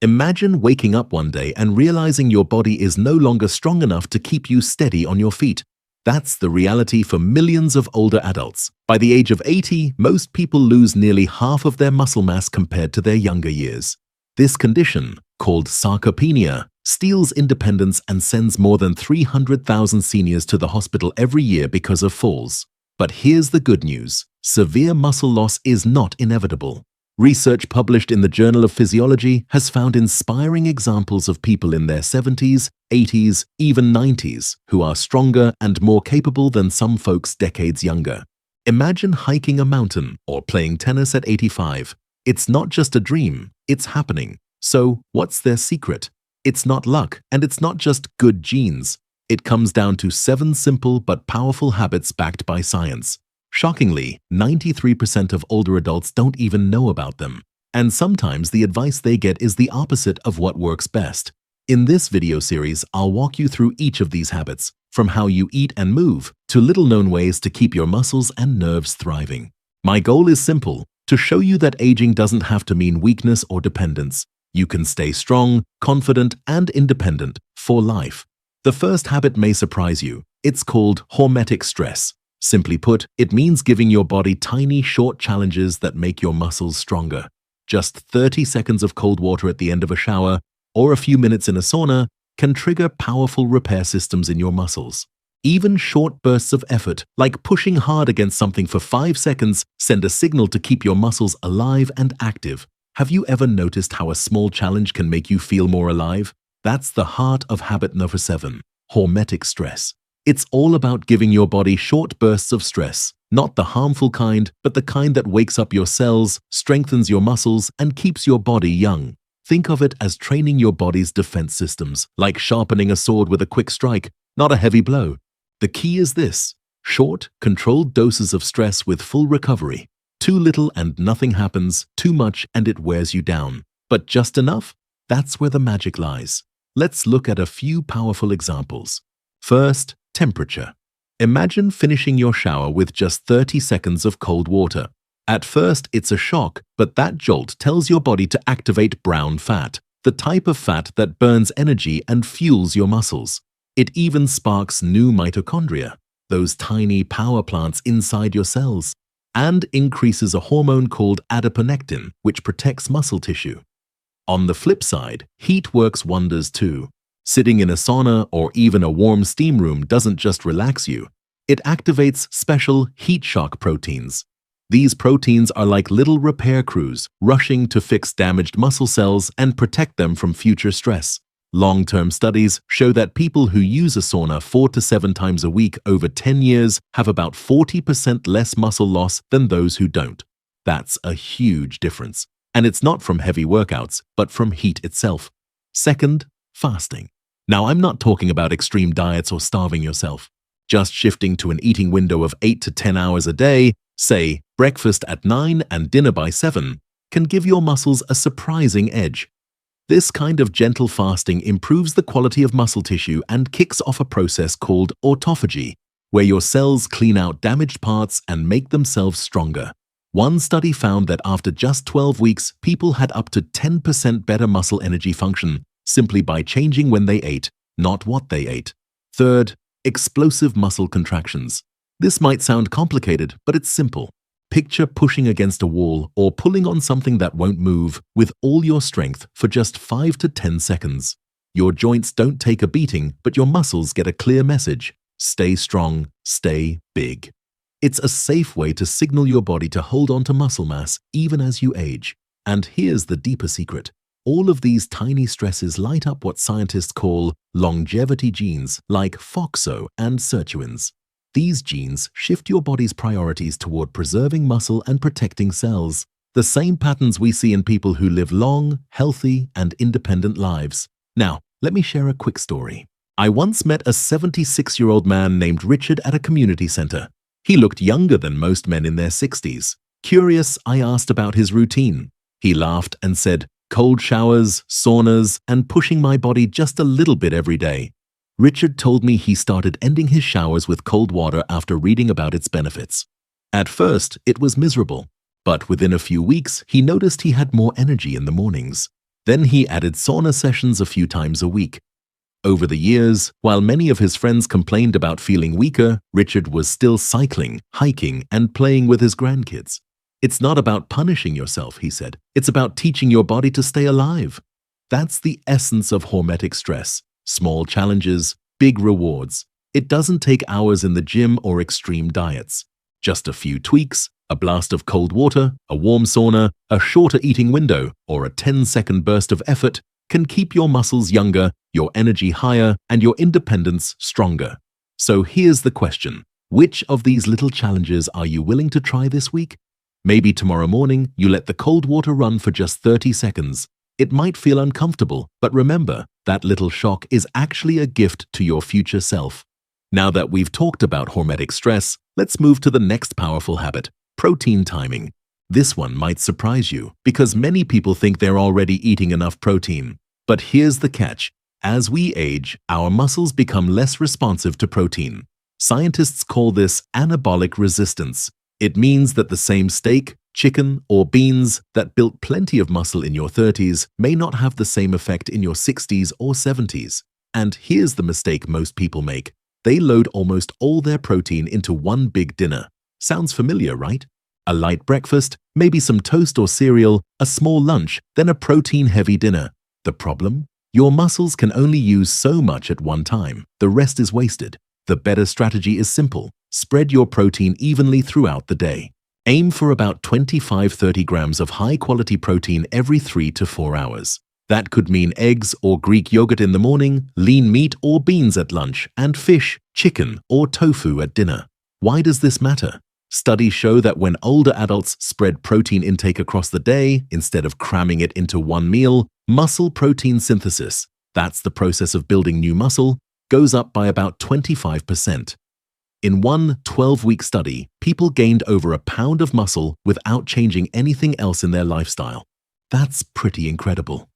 Imagine waking up one day and realizing your body is no longer strong enough to keep you steady on your feet. That's the reality for millions of older adults. By the age of 80, most people lose nearly half of their muscle mass compared to their younger years. This condition, called sarcopenia, steals independence and sends more than 300,000 seniors to the hospital every year because of falls. But here's the good news: severe muscle loss is not inevitable. Research published in the Journal of Physiology has found inspiring examples of people in their 70s, 80s, even 90s who are stronger and more capable than some folks decades younger. Imagine hiking a mountain or playing tennis at 85. It's not just a dream, it's happening. So, what's their secret? It's not luck, and it's not just good genes. It comes down to 7 simple but powerful habits backed by science. Shockingly, 93% of older adults don't even know about them. And sometimes the advice they get is the opposite of what works best. In this video series, I'll walk you through each of these habits, from how you eat and move to little-known ways to keep your muscles and nerves thriving. My goal is simple: to show you that aging doesn't have to mean weakness or dependence. You can stay strong, confident, and independent for life. The first habit may surprise you. It's called hormetic stress. Simply put, it means giving your body tiny, short challenges that make your muscles stronger. Just 30 seconds of cold water at the end of a shower or a few minutes in a sauna can trigger powerful repair systems in your muscles. Even short bursts of effort, like pushing hard against something for 5 seconds, send a signal to keep your muscles alive and active. Have you ever noticed how a small challenge can make you feel more alive? That's the heart of habit number 7, hormetic stress. It's all about giving your body short bursts of stress, not the harmful kind, but the kind that wakes up your cells, strengthens your muscles, and keeps your body young. Think of it as training your body's defense systems, like sharpening a sword with a quick strike, not a heavy blow. The key is this: short, controlled doses of stress with full recovery. Too little and nothing happens, too much and it wears you down. But just enough? That's where the magic lies. Let's look at a few powerful examples. First, temperature. Imagine finishing your shower with just 30 seconds of cold water. At first, it's a shock, but that jolt tells your body to activate brown fat, the type of fat that burns energy and fuels your muscles. It even sparks new mitochondria, those tiny power plants inside your cells, and increases a hormone called adiponectin, which protects muscle tissue. On the flip side, heat works wonders too. Sitting in a sauna or even a warm steam room doesn't just relax you. It activates special heat shock proteins. These proteins are like little repair crews rushing to fix damaged muscle cells and protect them from future stress. Long-term studies show that people who use a sauna 4 to 7 times a week over 10 years have about 40% less muscle loss than those who don't. That's a huge difference. And it's not from heavy workouts, but from heat itself. Second, fasting. Now, I'm not talking about extreme diets or starving yourself. Just shifting to an eating window of 8 to 10 hours a day, say breakfast at 9 and dinner by 7, can give your muscles a surprising edge. This kind of gentle fasting improves the quality of muscle tissue and kicks off a process called autophagy, where your cells clean out damaged parts and make themselves stronger. One study found that after just 12 weeks, people had up to 10% better muscle energy function simply by changing when they ate, not what they ate. Third, explosive muscle contractions. This might sound complicated, but it's simple. Picture pushing against a wall or pulling on something that won't move with all your strength for just 5 to 10 seconds. Your joints don't take a beating, but your muscles get a clear message: stay strong, stay big. It's a safe way to signal your body to hold on to muscle mass even as you age. And here's the deeper secret. All of these tiny stresses light up what scientists call longevity genes like FOXO and sirtuins. These genes shift your body's priorities toward preserving muscle and protecting cells, the same patterns we see in people who live long, healthy, and independent lives. Now, let me share a quick story. I once met a 76-year-old man named Richard at a community center. He looked younger than most men in their 60s. Curious, I asked about his routine. He laughed and said, "Cold showers, saunas, and pushing my body just a little bit every day." Richard told me he started ending his showers with cold water after reading about its benefits. At first, it was miserable, but within a few weeks, he noticed he had more energy in the mornings. Then he added sauna sessions a few times a week. Over the years, while many of his friends complained about feeling weaker, Richard was still cycling, hiking, and playing with his grandkids. It's not about punishing yourself, he said. It's about teaching your body to stay alive. That's the essence of hormetic stress. Small challenges, big rewards. It doesn't take hours in the gym or extreme diets. Just a few tweaks, a blast of cold water, a warm sauna, a shorter eating window, or a 10-second burst of effort can keep your muscles younger, your energy higher, and your independence stronger. So here's the question. Which of these little challenges are you willing to try this week? Maybe tomorrow morning you let the cold water run for just 30 seconds. It might feel uncomfortable, but remember, that little shock is actually a gift to your future self. Now that we've talked about hormetic stress, let's move to the next powerful habit, protein timing. This one might surprise you because many people think they're already eating enough protein. But here's the catch. As we age, our muscles become less responsive to protein. Scientists call this anabolic resistance. It means that the same steak, chicken, or beans that built plenty of muscle in your 30s may not have the same effect in your 60s or 70s. And here's the mistake most people make. They load almost all their protein into one big dinner. Sounds familiar, right? A light breakfast, maybe some toast or cereal, a small lunch, then a protein-heavy dinner. The problem? Your muscles can only use so much at one time. The rest is wasted. The better strategy is simple. Spread your protein evenly throughout the day. Aim for about 25-30 grams of high-quality protein every 3 to 4 hours. That could mean eggs or Greek yogurt in the morning, lean meat or beans at lunch, and fish, chicken, or tofu at dinner. Why does this matter? Studies show that when older adults spread protein intake across the day, instead of cramming it into one meal, muscle protein synthesis, that's the process of building new muscle, goes up by about 25%. In one 12-week study, people gained over a pound of muscle without changing anything else in their lifestyle. That's pretty incredible.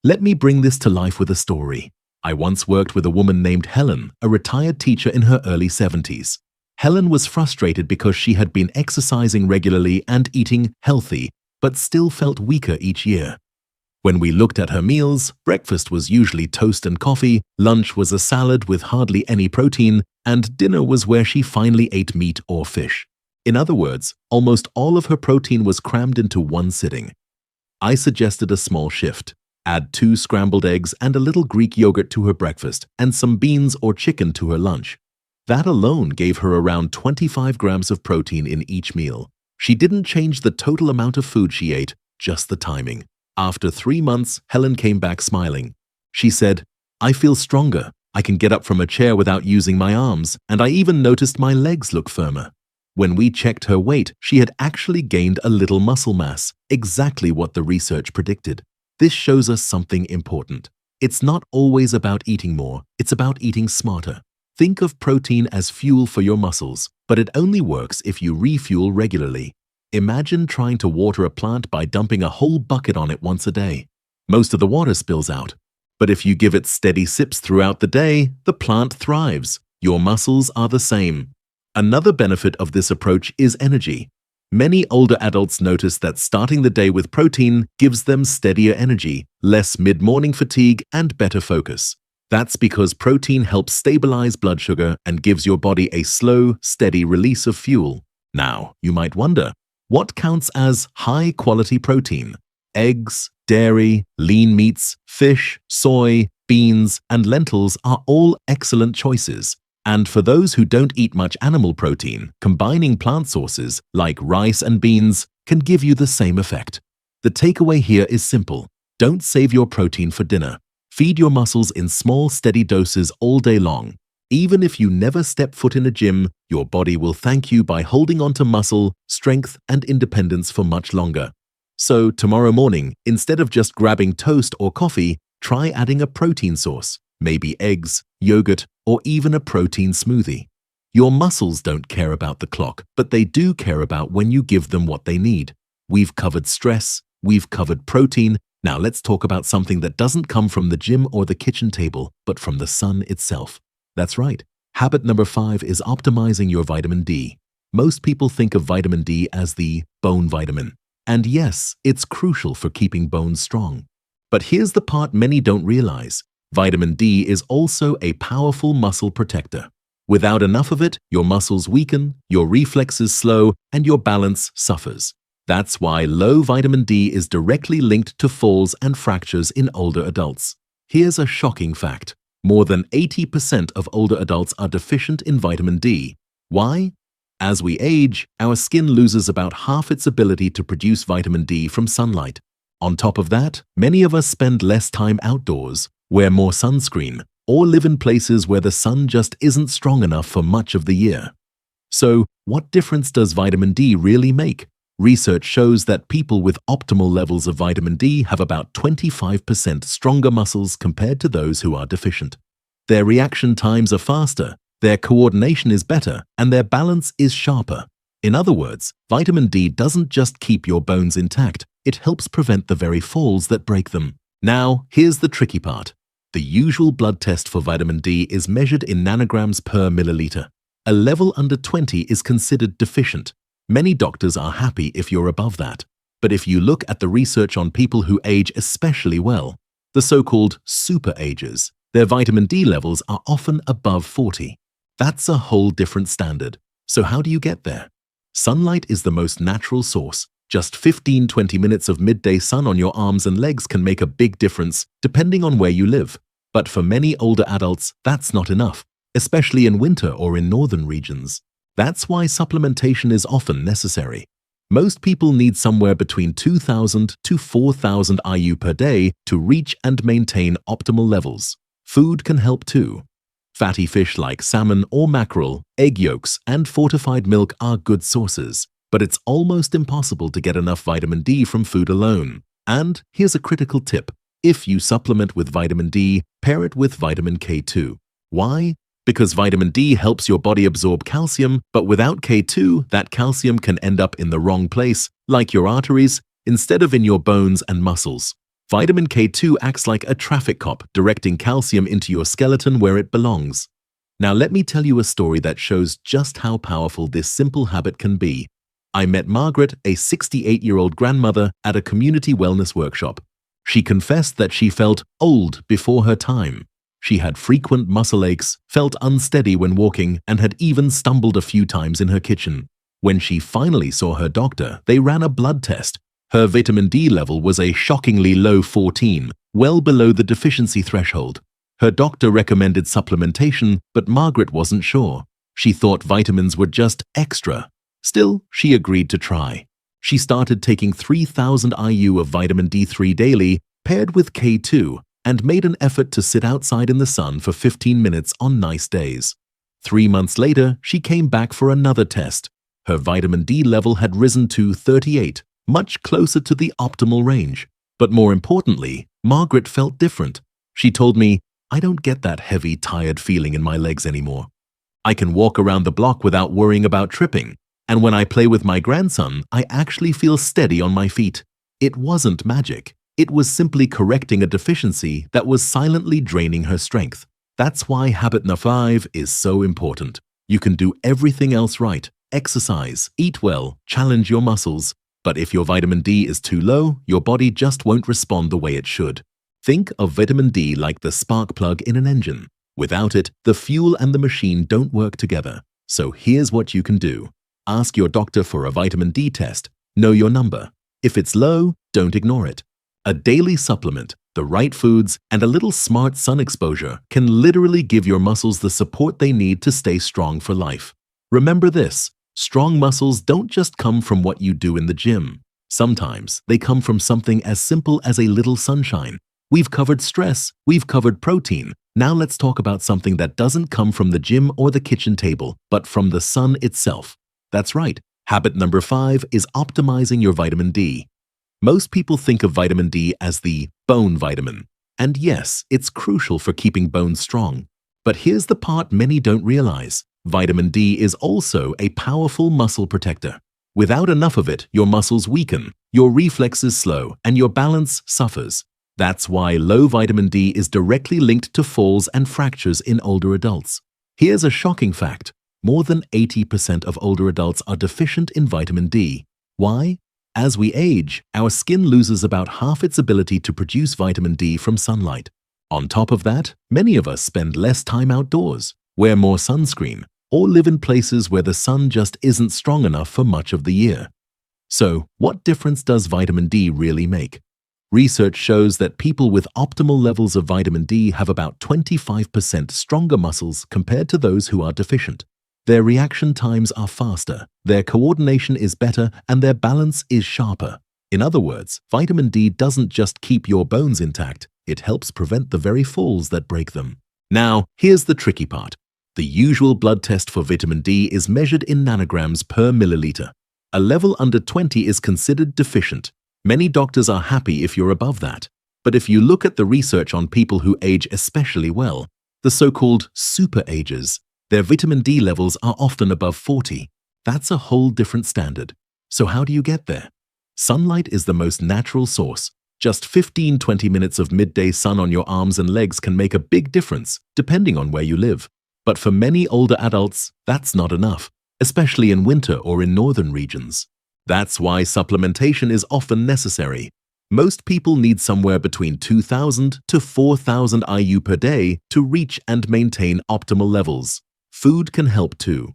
Let me bring this to life with a story. I once worked with a woman named Helen, a retired teacher in her early 70s. Helen was frustrated because she had been exercising regularly and eating healthy, but still felt weaker each year. When we looked at her meals, breakfast was usually toast and coffee, lunch was a salad with hardly any protein, and dinner was where she finally ate meat or fish. In other words, almost all of her protein was crammed into one sitting. I suggested a small shift. Add 2 scrambled eggs and a little Greek yogurt to her breakfast and some beans or chicken to her lunch. That alone gave her around 25 grams of protein in each meal. She didn't change the total amount of food she ate, just the timing. After 3 months, Helen came back smiling. She said, "I feel stronger. I can get up from a chair without using my arms, and I even noticed my legs look firmer." When we checked her weight, she had actually gained a little muscle mass, exactly what the research predicted. This shows us something important. It's not always about eating more, it's about eating smarter. Think of protein as fuel for your muscles, but it only works if you refuel regularly. Imagine trying to water a plant by dumping a whole bucket on it once a day. Most of the water spills out. But if you give it steady sips throughout the day, the plant thrives. Your muscles are the same. Another benefit of this approach is energy. Many older adults notice that starting the day with protein gives them steadier energy, less mid-morning fatigue, and better focus. That's because protein helps stabilize blood sugar and gives your body a slow, steady release of fuel. Now, you might wonder, what counts as high-quality protein? Eggs, dairy, lean meats, fish, soy, beans, and lentils are all excellent choices. And for those who don't eat much animal protein, combining plant sources like rice and beans can give you the same effect. The takeaway here is simple. Don't save your protein for dinner. Feed your muscles in small, steady doses all day long. Even if you never step foot in a gym, your body will thank you by holding on to muscle, strength, and independence for much longer. So tomorrow morning, instead of just grabbing toast or coffee, try adding a protein source, maybe eggs, yogurt, or even a protein smoothie. Your muscles don't care about the clock, but they do care about when you give them what they need. We've covered stress, we've covered protein. Now let's talk about something that doesn't come from the gym or the kitchen table, but from the sun itself. That's right. Habit number 5 is optimizing your vitamin D. Most people think of vitamin D as the bone vitamin. And yes, it's crucial for keeping bones strong. But here's the part many don't realize. Vitamin D is also a powerful muscle protector. Without enough of it, your muscles weaken, your reflexes slow, and your balance suffers. That's why low vitamin D is directly linked to falls and fractures in older adults. Here's a shocking fact. More than 80% of older adults are deficient in vitamin D. Why? As we age, our skin loses about half its ability to produce vitamin D from sunlight. On top of that, many of us spend less time outdoors, wear more sunscreen, or live in places where the sun just isn't strong enough for much of the year. So, what difference does vitamin D really make? Research shows that people with optimal levels of vitamin D have about 25% stronger muscles compared to those who are deficient. Their reaction times are faster, their coordination is better, and their balance is sharper. In other words, vitamin D doesn't just keep your bones intact, it helps prevent the very falls that break them. Now, here's the tricky part. The usual blood test for vitamin D is measured in nanograms per milliliter. A level under 20 is considered deficient. Many doctors are happy if you're above that. But if you look at the research on people who age especially well, the so-called super agers, their vitamin D levels are often above 40. That's a whole different standard. So how do you get there? Sunlight is the most natural source. Just 15-20 minutes of midday sun on your arms and legs can make a big difference, depending on where you live. But for many older adults, that's not enough, especially in winter or in northern regions. That's why supplementation is often necessary. Most people need somewhere between 2,000 to 4,000 IU per day to reach and maintain optimal levels. Food can help too. Fatty fish like salmon or mackerel, egg yolks, and fortified milk are good sources, but it's almost impossible to get enough vitamin D from food alone. And here's a critical tip. If you supplement with vitamin D, pair it with vitamin K2. Why? Because vitamin D helps your body absorb calcium, but without K2, that calcium can end up in the wrong place, like your arteries, instead of in your bones and muscles. Vitamin K2 acts like a traffic cop, directing calcium into your skeleton where it belongs. Now let me tell you a story that shows just how powerful this simple habit can be. I met Margaret, a 68-year-old grandmother, at a community wellness workshop. She confessed that she felt old before her time. She had frequent muscle aches, felt unsteady when walking, and had even stumbled a few times in her kitchen. When she finally saw her doctor, they ran a blood test. Her vitamin D level was a shockingly low 14, well below the deficiency threshold. Her doctor recommended supplementation, but Margaret wasn't sure. She thought vitamins were just extra. Still, she agreed to try. She started taking 3,000 IU of vitamin D3 daily, paired with K2, and made an effort to sit outside in the sun for 15 minutes on nice days. 3 months later, she came back for another test. Her vitamin D level had risen to 38, much closer to the optimal range. But more importantly, Margaret felt different. She told me, "I don't get that heavy, tired feeling in my legs anymore. I can walk around the block without worrying about tripping. And when I play with my grandson, I actually feel steady on my feet." It wasn't magic. It was simply correcting a deficiency that was silently draining her strength. That's why habit number 5 is so important. You can do everything else right. Exercise, eat well, challenge your muscles. But if your vitamin D is too low, your body just won't respond the way it should. Think of vitamin D like the spark plug in an engine. Without it, the fuel and the machine don't work together. So here's what you can do. Ask your doctor for a vitamin D test. Know your number. If it's low, don't ignore it. A daily supplement, the right foods, and a little smart sun exposure can literally give your muscles the support they need to stay strong for life. Remember this, strong muscles don't just come from what you do in the gym. Sometimes they come from something as simple as a little sunshine. We've covered stress, we've covered protein. Now let's talk about something that doesn't come from the gym or the kitchen table, but from the sun itself. That's right. Habit number 5 is optimizing your vitamin D. Most people think of vitamin D as the bone vitamin. And yes, it's crucial for keeping bones strong. But here's the part many don't realize. Vitamin D is also a powerful muscle protector. Without enough of it, your muscles weaken, your reflexes slow, and your balance suffers. That's why low vitamin D is directly linked to falls and fractures in older adults. Here's a shocking fact. More than 80% of older adults are deficient in vitamin D. Why? As we age, our skin loses about half its ability to produce vitamin D from sunlight. On top of that, many of us spend less time outdoors, wear more sunscreen, or live in places where the sun just isn't strong enough for much of the year. So, what difference does vitamin D really make? Research shows that people with optimal levels of vitamin D have about 25% stronger muscles compared to those who are deficient. Their reaction times are faster, their coordination is better, and their balance is sharper. In other words, vitamin D doesn't just keep your bones intact, it helps prevent the very falls that break them. Now, here's the tricky part. The usual blood test for vitamin D is measured in nanograms per milliliter. A level under 20 is considered deficient. Many doctors are happy if you're above that. But if you look at the research on people who age especially well, the so-called super agers, their vitamin D levels are often above 40. That's a whole different standard. So how do you get there? Sunlight is the most natural source. Just 15-20 minutes of midday sun on your arms and legs can make a big difference, depending on where you live. But for many older adults, that's not enough, especially in winter or in northern regions. That's why supplementation is often necessary. Most people need somewhere between 2,000 to 4,000 IU per day to reach and maintain optimal levels. Food can help too.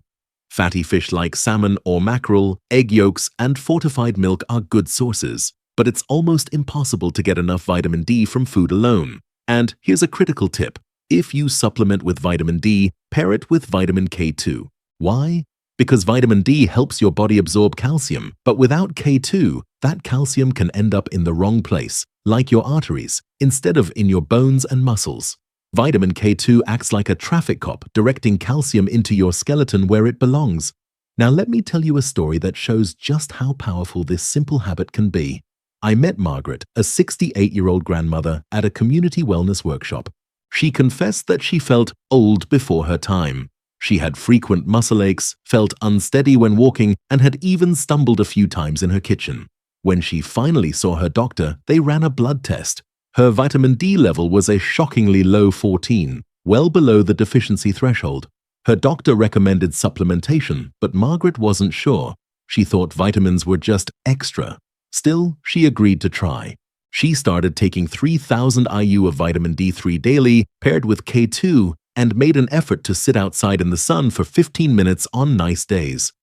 Fatty fish like salmon or mackerel, egg yolks, and fortified milk are good sources, but it's almost impossible to get enough vitamin D from food alone. And here's a critical tip. If you supplement with vitamin D, pair it with vitamin K2. Why? Because vitamin D helps your body absorb calcium, but without K2, that calcium can end up in the wrong place, like your arteries, instead of in your bones and muscles. Vitamin K2 acts like a traffic cop, directing calcium into your skeleton where it belongs. Now let me tell you a story that shows just how powerful this simple habit can be. I met Margaret, a 68-year-old grandmother, at a community wellness workshop. She confessed that she felt old before her time. She had frequent muscle aches, felt unsteady when walking, and had even stumbled a few times in her kitchen. When she finally saw her doctor, they ran a blood test. Her vitamin D level was a shockingly low 14, well below the deficiency threshold. Her doctor recommended supplementation, but Margaret wasn't sure. She thought vitamins were just extra. Still, she agreed to try. She started taking 3,000 IU of vitamin D3 daily, paired with K2, and made an effort to sit outside in the sun for 15 minutes on nice days.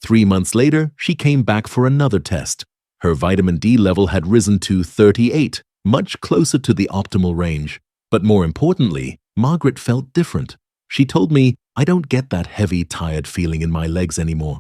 3 months later, she came back for another test. Her vitamin D level had risen to 38, much closer to the optimal range. But more importantly, Margaret felt different. She told me, "I don't get that heavy, tired feeling in my legs anymore.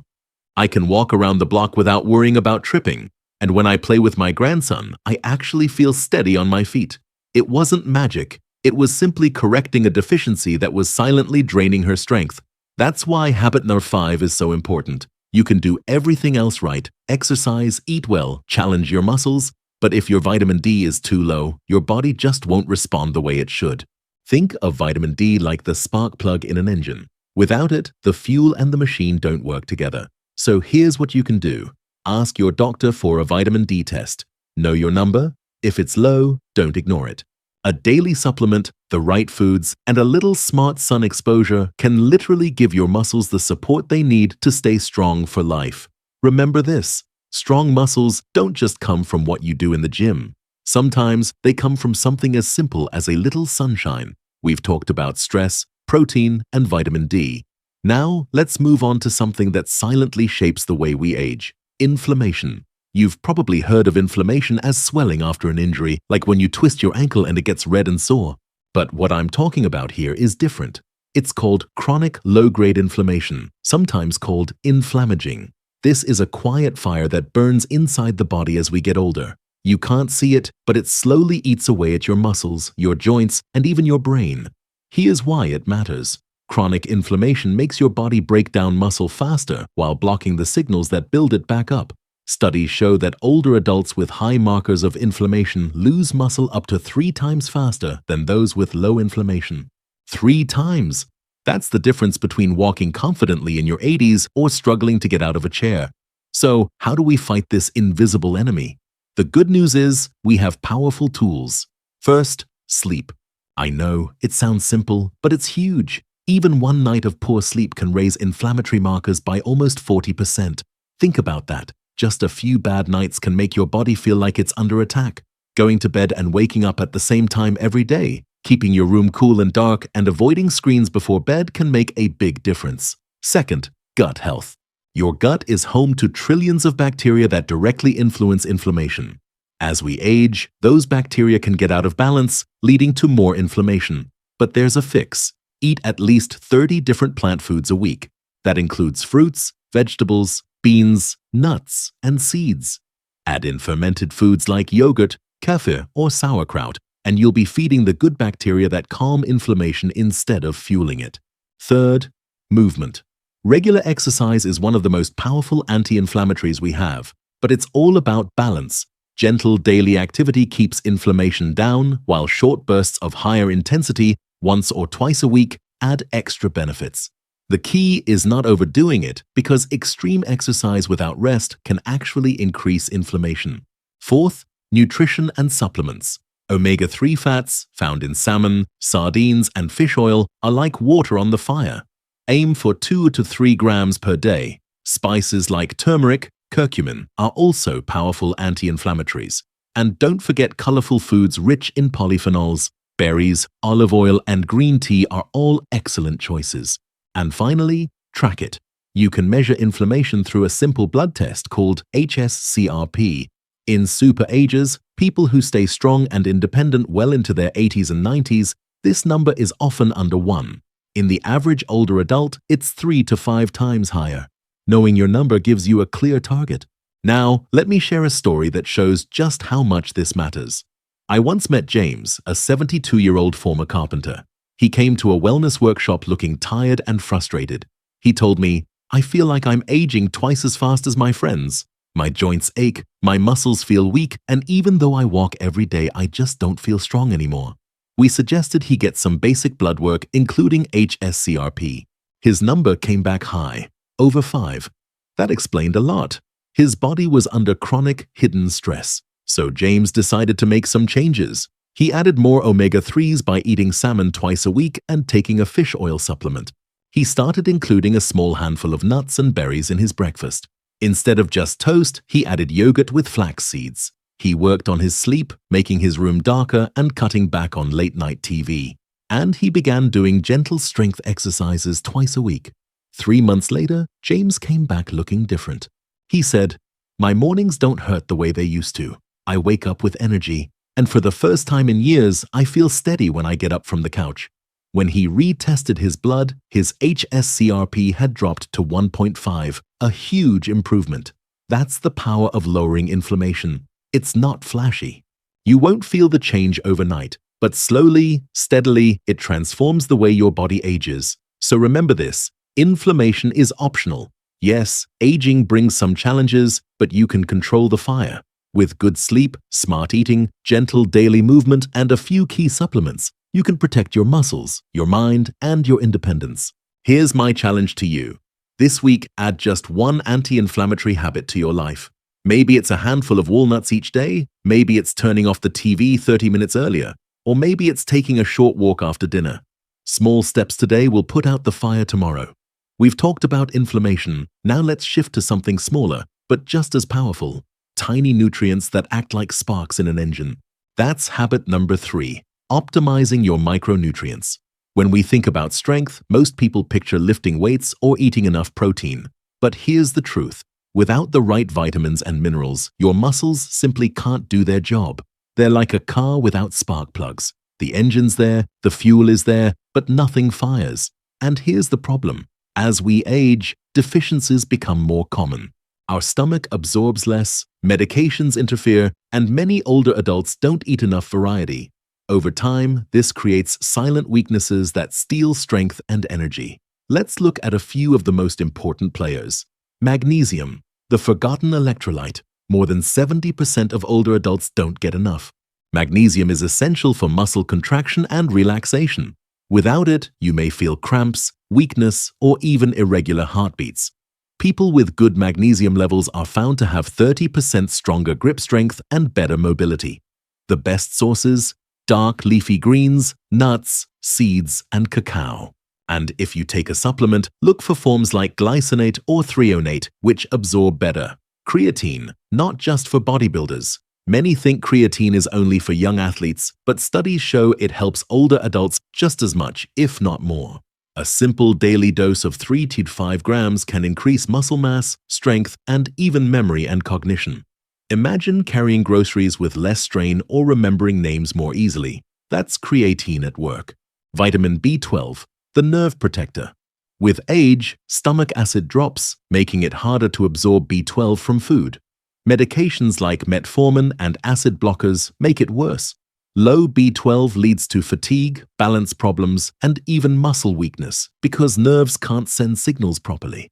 I can walk around the block without worrying about tripping. And when I play with my grandson, I actually feel steady on my feet." It wasn't magic. It was simply correcting a deficiency that was silently draining her strength. That's why habit number 5 is so important. You can do everything else right, exercise, eat well, challenge your muscles, but if your vitamin D is too low, your body just won't respond the way it should. Think of vitamin D like the spark plug in an engine. Without it, the fuel and the machine don't work together. So here's what you can do. Ask your doctor for a vitamin D test. Know your number. If it's low, don't ignore it. A daily supplement, the right foods, and a little smart sun exposure can literally give your muscles the support they need to stay strong for life. Remember this, strong muscles don't just come from what you do in the gym. Sometimes they come from something as simple as a little sunshine. We've talked about stress, protein, and vitamin D. Now, let's move on to something that silently shapes the way we age. Inflammation. You've probably heard of inflammation as swelling after an injury, like when you twist your ankle and it gets red and sore. But what I'm talking about here is different. It's called chronic low-grade inflammation, sometimes called inflammaging. This is a quiet fire that burns inside the body as we get older. You can't see it, but it slowly eats away at your muscles, your joints, and even your brain. Here's why it matters. Chronic inflammation makes your body break down muscle faster while blocking the signals that build it back up. Studies show that older adults with high markers of inflammation lose muscle up to 3 times faster than those with low inflammation. 3 times! That's the difference between walking confidently in your 80s or struggling to get out of a chair. So, how do we fight this invisible enemy? The good news is, we have powerful tools. First, sleep. I know, it sounds simple, but it's huge. Even one night of poor sleep can raise inflammatory markers by almost 40%. Think about that. Just a few bad nights can make your body feel like it's under attack. Going to bed and waking up at the same time every day, keeping your room cool and dark, and avoiding screens before bed can make a big difference. Second, gut health. Your gut is home to trillions of bacteria that directly influence inflammation. As we age, those bacteria can get out of balance, leading to more inflammation. But there's a fix. Eat at least 30 different plant foods a week. That includes fruits, vegetables, beans, nuts, and seeds. Add in fermented foods like yogurt, kefir, or sauerkraut, and you'll be feeding the good bacteria that calm inflammation instead of fueling it. Third, movement. Regular exercise is one of the most powerful anti-inflammatories we have, but it's all about balance. Gentle daily activity keeps inflammation down, while short bursts of higher intensity, once or twice a week, add extra benefits. The key is not overdoing it, because extreme exercise without rest can actually increase inflammation. Fourth, nutrition and supplements. Omega-3 fats, found in salmon, sardines, and fish oil, are like water on the fire. Aim for 2 to 3 grams per day. Spices like turmeric, curcumin are also powerful anti-inflammatories. And don't forget colorful foods rich in polyphenols. Berries, olive oil, and green tea are all excellent choices. And finally, track it. You can measure inflammation through a simple blood test called HSCRP. In super agers, people who stay strong and independent well into their 80s and 90s, this number is often under 1. In the average older adult, it's 3 to 5 times higher. Knowing your number gives you a clear target. Now, let me share a story that shows just how much this matters. I once met James, a 72-year-old former carpenter. He came to a wellness workshop looking tired and frustrated. He told me, "I feel like I'm aging twice as fast as my friends. My joints ache, my muscles feel weak, and even though I walk every day, I just don't feel strong anymore." We suggested he get some basic blood work, including HSCRP. His number came back high, over 5. That explained a lot. His body was under chronic, hidden stress. So James decided to make some changes. He added more omega-3s by eating salmon twice a week and taking a fish oil supplement. He started including a small handful of nuts and berries in his breakfast. Instead of just toast, he added yogurt with flax seeds. He worked on his sleep, making his room darker and cutting back on late-night TV. And he began doing gentle strength exercises twice a week. 3 months later, James came back looking different. He said, "My mornings don't hurt the way they used to. I wake up with energy, and for the first time in years, I feel steady when I get up from the couch." When he retested his blood, his HSCRP had dropped to 1.5, a huge improvement. That's the power of lowering inflammation. It's not flashy. You won't feel the change overnight, but slowly, steadily, it transforms the way your body ages. So remember this, inflammation is optional. Yes, aging brings some challenges, but you can control the fire. With good sleep, smart eating, gentle daily movement, and a few key supplements, you can protect your muscles, your mind, and your independence. Here's my challenge to you. This week, add just one anti-inflammatory habit to your life. Maybe it's a handful of walnuts each day, maybe it's turning off the TV 30 minutes earlier, or maybe it's taking a short walk after dinner. Small steps today will put out the fire tomorrow. We've talked about inflammation, now let's shift to something smaller, but just as powerful. Tiny nutrients that act like sparks in an engine. That's habit number 3, optimizing your micronutrients. When we think about strength, most people picture lifting weights or eating enough protein. But here's the truth. Without the right vitamins and minerals, your muscles simply can't do their job. They're like a car without spark plugs. The engine's there, the fuel is there, but nothing fires. And here's the problem. As we age, deficiencies become more common. Our stomach absorbs less, medications interfere, and many older adults don't eat enough variety. Over time, this creates silent weaknesses that steal strength and energy. Let's look at a few of the most important players. Magnesium, the forgotten electrolyte. More than 70% of older adults don't get enough. Magnesium is essential for muscle contraction and relaxation. Without it, you may feel cramps, weakness, or even irregular heartbeats. People with good magnesium levels are found to have 30% stronger grip strength and better mobility. The best sources? Dark leafy greens, nuts, seeds, and cacao. And if you take a supplement, look for forms like glycinate or threonate, which absorb better. Creatine, not just for bodybuilders. Many think creatine is only for young athletes, but studies show it helps older adults just as much, if not more. A simple daily dose of 3 to 5 grams can increase muscle mass, strength, and even memory and cognition. Imagine carrying groceries with less strain or remembering names more easily. That's creatine at work. Vitamin B12, the nerve protector. With age, stomach acid drops, making it harder to absorb B12 from food. Medications like metformin and acid blockers make it worse. Low B12 leads to fatigue, balance problems, and even muscle weakness because nerves can't send signals properly.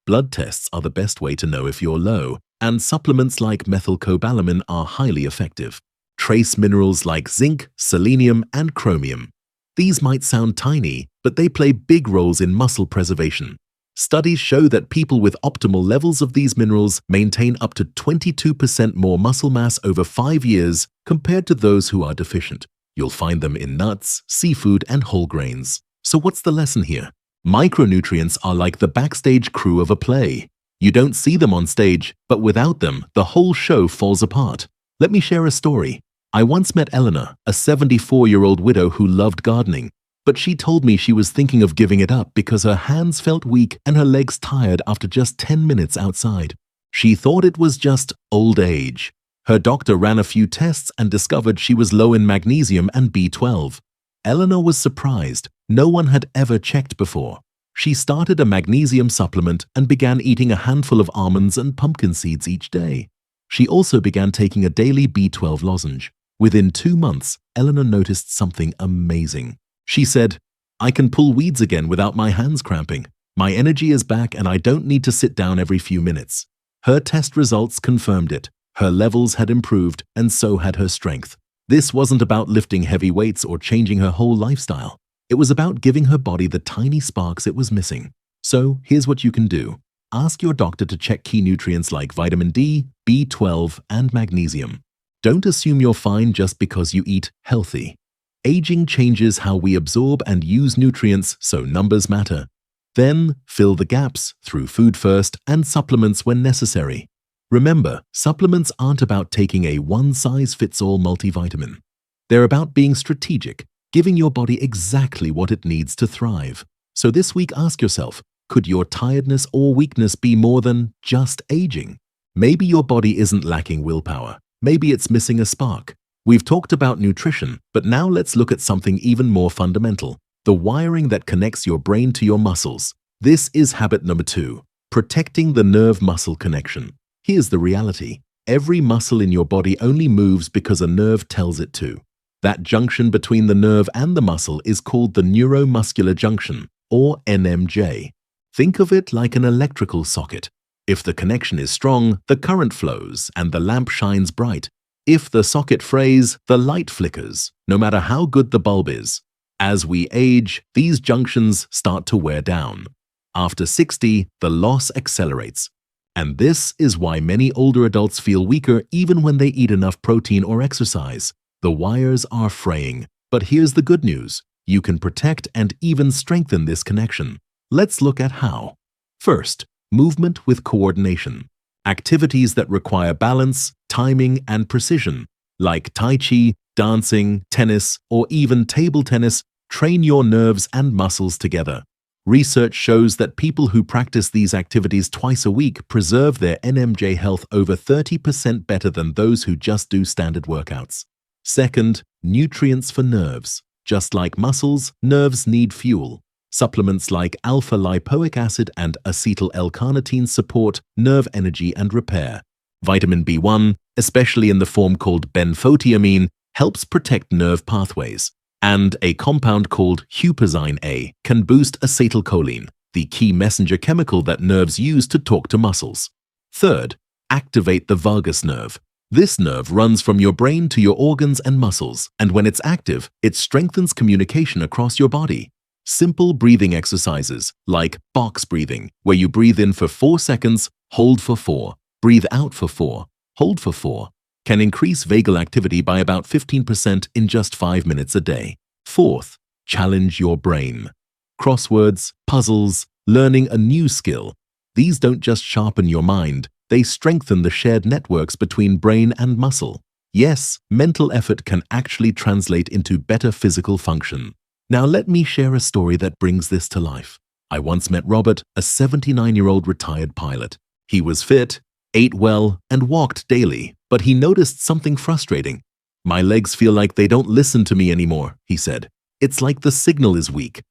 Blood tests are the best way to know if you're low, and supplements like methylcobalamin are highly effective. Trace minerals like zinc, selenium, and chromium. These might sound tiny, but they play big roles in muscle preservation. Studies show that people with optimal levels of these minerals maintain up to 22% more muscle mass over 5 years compared to those who are deficient. You'll find them in nuts, seafood, and whole grains. So what's the lesson here? Micronutrients are like the backstage crew of a play. You don't see them on stage, but without them, the whole show falls apart. Let me share a story. I once met Eleanor, a 74-year-old widow who loved gardening. But she told me she was thinking of giving it up because her hands felt weak and her legs tired after just 10 minutes outside. She thought it was just old age. Her doctor ran a few tests and discovered she was low in magnesium and B12. Eleanor was surprised. No one had ever checked before. She started a magnesium supplement and began eating a handful of almonds and pumpkin seeds each day. She also began taking a daily B12 lozenge. Within 2 months, Eleanor noticed something amazing. She said, "I can pull weeds again without my hands cramping. My energy is back and I don't need to sit down every few minutes." Her test results confirmed it. Her levels had improved and so had her strength. This wasn't about lifting heavy weights or changing her whole lifestyle. It was about giving her body the tiny sparks it was missing. So here's what you can do. Ask your doctor to check key nutrients like vitamin D, B12, and magnesium. Don't assume you're fine just because you eat healthy. Aging changes how we absorb and use nutrients, so numbers matter. Then, fill the gaps through food first and supplements when necessary. Remember, supplements aren't about taking a one-size-fits-all multivitamin. They're about being strategic, giving your body exactly what it needs to thrive. So this week, ask yourself, could your tiredness or weakness be more than just aging? Maybe your body isn't lacking willpower. Maybe it's missing a spark. We've talked about nutrition, but now let's look at something even more fundamental, the wiring that connects your brain to your muscles. This is habit number 2, protecting the nerve-muscle connection. Here's the reality. Every muscle in your body only moves because a nerve tells it to. That junction between the nerve and the muscle is called the neuromuscular junction, or NMJ. Think of it like an electrical socket. If the connection is strong, the current flows and the lamp shines bright. If the socket frays, the light flickers, no matter how good the bulb is. As we age, these junctions start to wear down. After 60, the loss accelerates. And this is why many older adults feel weaker even when they eat enough protein or exercise. The wires are fraying. But here's the good news. You can protect and even strengthen this connection. Let's look at how. First, movement with coordination. Activities that require balance, timing, and precision, like Tai Chi, dancing, tennis, or even table tennis, train your nerves and muscles together. Research shows that people who practice these activities twice a week preserve their NMJ health over 30% better than those who just do standard workouts. Second, nutrients for nerves. Just like muscles, nerves need fuel. Supplements like alpha-lipoic acid and acetyl-L-carnitine support nerve energy and repair. Vitamin B1, especially in the form called benfotiamine, helps protect nerve pathways. And a compound called huperzine A can boost acetylcholine, the key messenger chemical that nerves use to talk to muscles. Third, activate the vagus nerve. This nerve runs from your brain to your organs and muscles, and when it's active, it strengthens communication across your body. Simple breathing exercises, like box breathing, where you breathe in for 4 seconds, hold for 4, breathe out for 4, hold for 4, can increase vagal activity by about 15% in just 5 minutes a day. Fourth, challenge your brain. Crosswords, puzzles, learning a new skill. These don't just sharpen your mind, They strengthen the shared networks between brain and muscle. Yes, mental effort can actually translate into better physical function. Now let me share a story that brings this to life. I once met Robert, a 79-year-old retired pilot. He was fit, ate well, and walked daily, but he noticed something frustrating. "My legs feel like they don't listen to me anymore," he said. "It's like the signal is weak."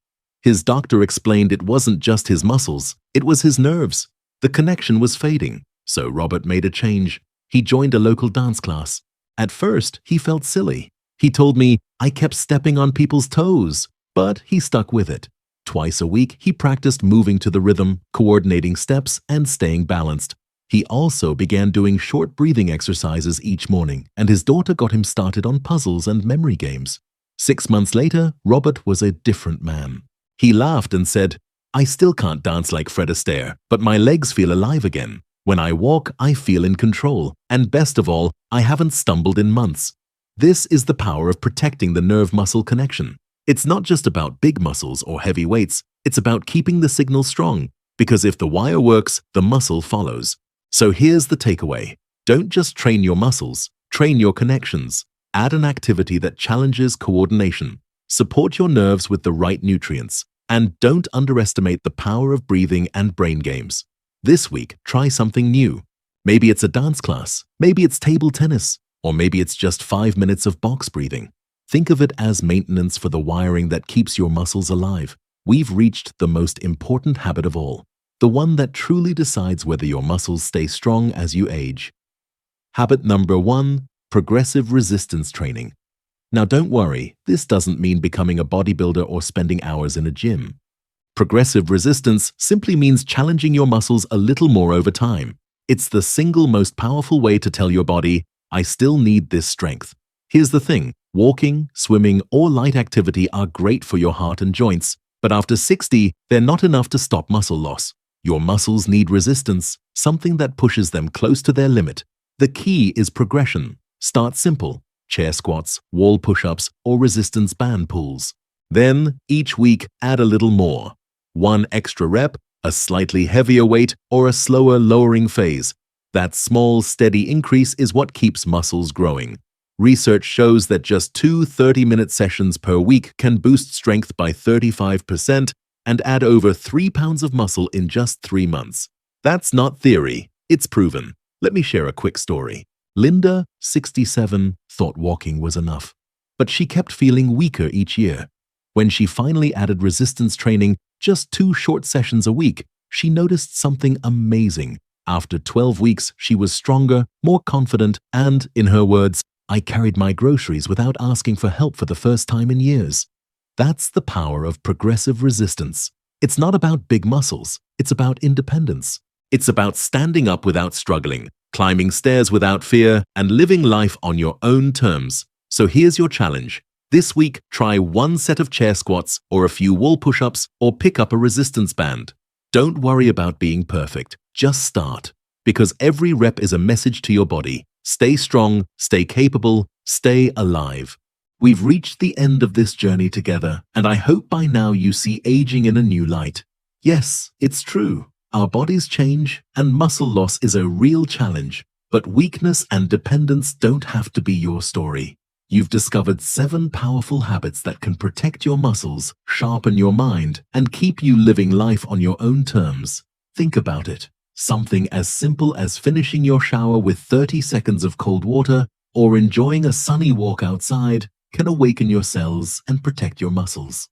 His doctor explained it wasn't just his muscles, it was his nerves. The connection was fading, so Robert made a change. He joined a local dance class. At first, he felt silly. He told me, "I kept stepping on people's toes," but he stuck with it. Twice a week, he practiced moving to the rhythm, coordinating steps, and staying balanced. He also began doing short breathing exercises each morning, and his daughter got him started on puzzles and memory games. 6 months later, Robert was a different man. He laughed and said, "I still can't dance like Fred Astaire, but my legs feel alive again. When I walk, I feel in control, and best of all, I haven't stumbled in months." This is the power of protecting the nerve-muscle connection. It's not just about big muscles or heavy weights, it's about keeping the signal strong, because if the wire works, the muscle follows. So here's the takeaway. Don't just train your muscles, train your connections. Add an activity that challenges coordination. Support your nerves with the right nutrients. And don't underestimate the power of breathing and brain games. This week, try something new. Maybe it's a dance class, maybe it's table tennis, or maybe it's just 5 minutes of box breathing. Think of it as maintenance for the wiring that keeps your muscles alive. We've reached the most important habit of all, the one that truly decides whether your muscles stay strong as you age. Habit number 1, progressive resistance training. Now don't worry, this doesn't mean becoming a bodybuilder or spending hours in a gym. Progressive resistance simply means challenging your muscles a little more over time. It's the single most powerful way to tell your body, "I still need this strength." Here's the thing, walking, swimming, or light activity are great for your heart and joints, but after 60, they're not enough to stop muscle loss. Your muscles need resistance, something that pushes them close to their limit. The key is progression. Start simple, chair squats, wall push-ups, or resistance band pulls. Then, each week, add a little more. One extra rep, a slightly heavier weight, or a slower lowering phase. That small, steady increase is what keeps muscles growing. Research shows that just 2 30-minute sessions per week can boost strength by 35% and add over 3 pounds of muscle in just 3 months. That's not theory, it's proven. Let me share a quick story. Linda, 67, thought walking was enough, but she kept feeling weaker each year. When she finally added resistance training, just 2 short sessions a week, she noticed something amazing. After 12 weeks, she was stronger, more confident, and, in her words, "I carried my groceries without asking for help for the first time in years." That's the power of progressive resistance. It's not about big muscles, it's about independence. It's about standing up without struggling, climbing stairs without fear, and living life on your own terms. So here's your challenge. This week, try 1 set of chair squats, or a few wall push-ups, or pick up a resistance band. Don't worry about being perfect, just start. Because every rep is a message to your body. Stay strong, stay capable, stay alive. We've reached the end of this journey together, and I hope by now you see aging in a new light. Yes, it's true. Our bodies change, and muscle loss is a real challenge. But weakness and dependence don't have to be your story. You've discovered 7 powerful habits that can protect your muscles, sharpen your mind, and keep you living life on your own terms. Think about it. Something as simple as finishing your shower with 30 seconds of cold water or enjoying a sunny walk outside can awaken your cells and protect your muscles.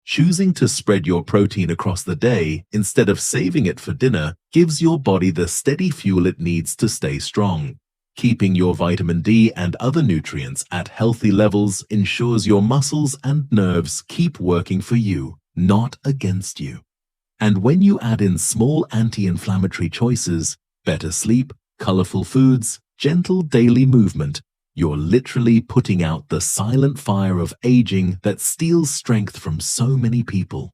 Choosing to spread your protein across the day instead of saving it for dinner gives your body the steady fuel it needs to stay strong. Keeping your vitamin D and other nutrients at healthy levels ensures your muscles and nerves keep working for you, not against you. And when you add in small anti-inflammatory choices, better sleep, colorful foods, gentle daily movement, you're literally putting out the silent fire of aging that steals strength from so many people.